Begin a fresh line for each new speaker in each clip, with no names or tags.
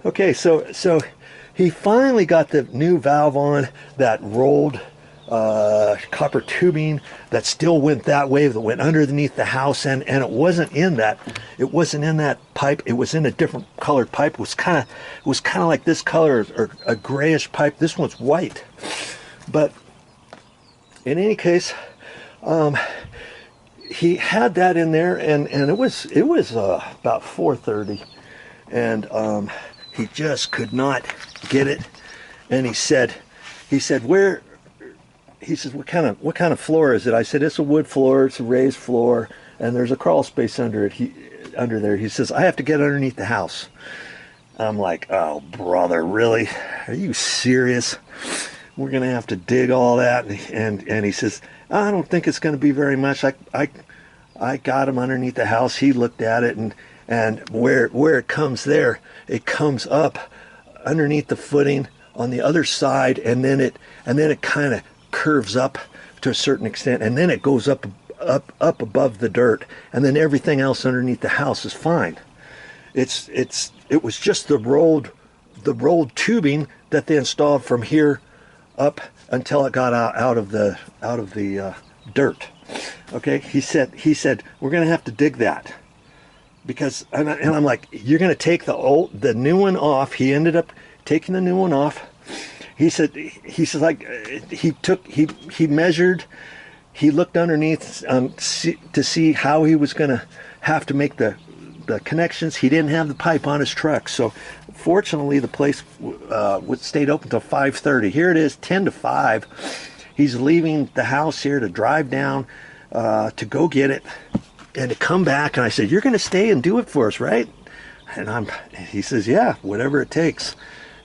Okay, so he finally got the new valve on that rolled copper tubing that still went that way, that went underneath the house, and it wasn't in that pipe. It was in a different colored pipe. It was kind of like this color, or a grayish pipe. This one's white. But in any case, he had that in there, and it was about 4:30, and he just could not get it. And he said, where? He says, what kind of floor is it? I said, it's a wood floor. It's a raised floor, and there's a crawl space under it. Under there. He says, I have to get underneath the house. I'm like, oh brother, really? Are you serious? We're gonna have to dig all that? And he says, I don't think it's gonna be very much. I got him underneath the house. He looked at it, and where it comes there, it comes up underneath the footing on the other side, and then it kind of curves up to a certain extent, and then it goes up above the dirt, and then everything else underneath the house is fine. It was just the rolled tubing that they installed from here up until it got out of the dirt. Okay, he said we're gonna have to dig that, because and I'm like, you're gonna take the new one off. He ended up taking the new one off. He said like he measured, he looked underneath to see how he was gonna have to make the connections. He didn't have the pipe on his truck, so fortunately the place stayed open till 5:30. Here it is, 10 to 5. He's leaving the house here to drive down to go get it and to come back. And I said, you're going to stay and do it for us, right? And he says, yeah, whatever it takes.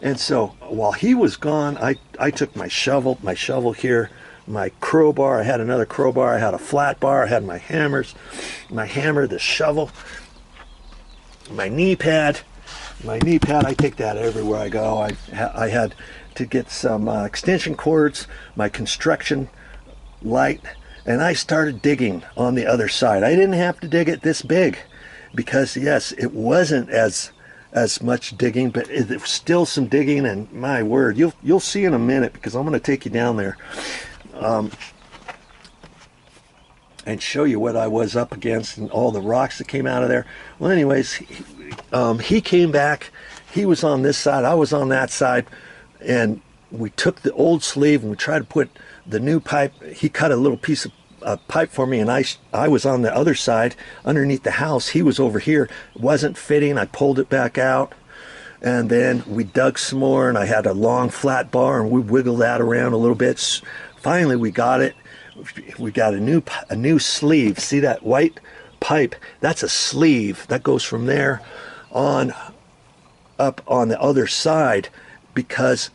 And so while he was gone, I took my shovel here, my crowbar. I had another crowbar. I had a flat bar. I had my hammer, the shovel, my knee pad. I take that everywhere I go. I had to get some extension cords, my construction light, and I started digging on the other side. I didn't have to dig it this big, because yes, it wasn't as much digging, but it was still some digging. And my word, you'll see in a minute, because I'm going to take you down there and show you what I was up against and all the rocks that came out of there. Well, anyways, he came back. He was on this side, I was on that side, and we took the old sleeve and we tried to put the new pipe. He cut a little piece of pipe for me, and I was on the other side underneath the house. He was over here. It wasn't fitting. I pulled it back out, and then we dug some more, and I had a long flat bar, and we wiggled that around a little bit. Finally we got it. We got a new sleeve. See that white pipe? That's a sleeve that goes from there on up on the other side, because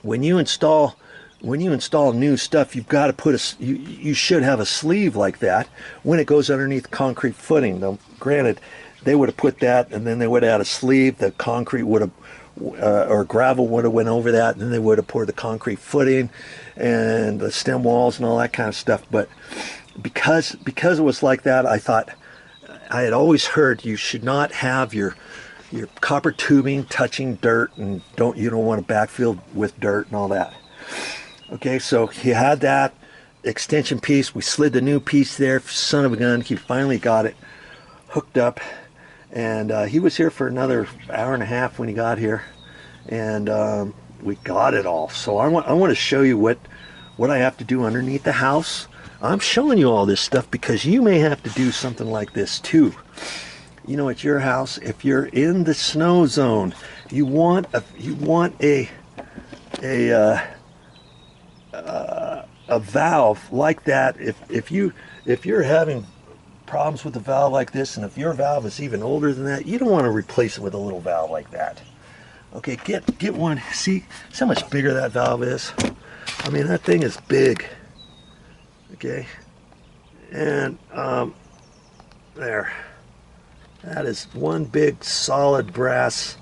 when you install new stuff, you've got to put you should have a sleeve like that when it goes underneath concrete footing. Now, granted, they would have put that, and then they would have had a sleeve. The concrete would have or gravel would have went over that, and then they would have poured the concrete footing and the stem walls and all that kind of stuff. But because it was like that, I thought, I had always heard you should not have your copper tubing touching dirt, and you don't want to backfill with dirt and all that. Okay, so he had that extension piece. We slid the new piece there. Son of a gun, he finally got it hooked up, and he was here for another hour and a half when he got here, and we got it all. So I want to show you what I have to do underneath the house. I'm showing you all this stuff because you may have to do something like this too. You know, at your house, if you're in the snow zone, you want a valve like that. If you're having problems with a valve like this, and if your valve is even older than that, you don't want to replace it with a little valve like that. Okay, get one. See how much bigger that valve is? I mean, that thing is big. Okay, and there. That is one big solid brass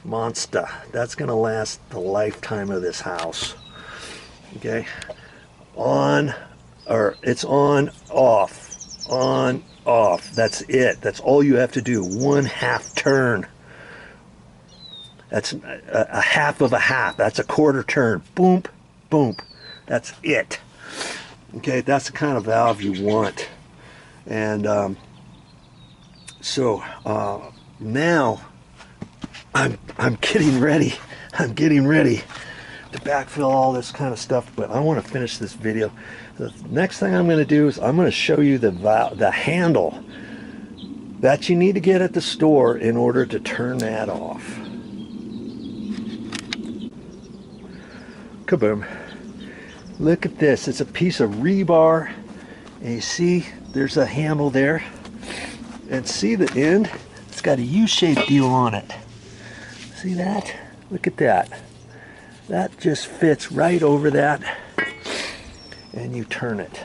monster. That's going to last the lifetime of this house. Okay, it's on, off. That's it. That's all you have to do. 1/2 turn. That's a half of a half. That's a quarter turn. Boom, boom. That's it. Okay, that's the kind of valve you want. And now I'm getting ready. I'm getting ready to backfill all this kind of stuff, but I want to finish this video. The next thing I'm going to do is I'm going to show you the handle that you need to get at the store in order to turn that off. Kaboom. Look at this. It's a piece of rebar, and you see there's a handle there, and see the end? It's got a U-shaped deal on it. See that? Look at that. That just fits right over that, and you turn it.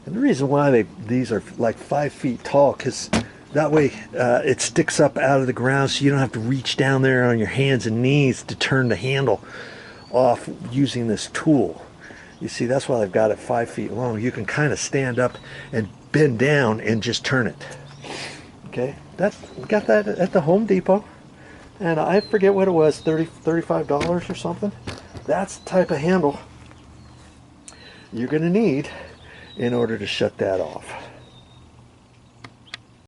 And the reason why these are like 5 feet tall, because that way it sticks up out of the ground, so you don't have to reach down there on your hands and knees to turn the handle off using this tool. You see, that's why they've got it 5 feet long. You can kind of stand up and bend down and just turn it. Okay, we got that at the Home Depot, and I forget what it was, $35 or something. That's the type of handle you're going to need in order to shut that off.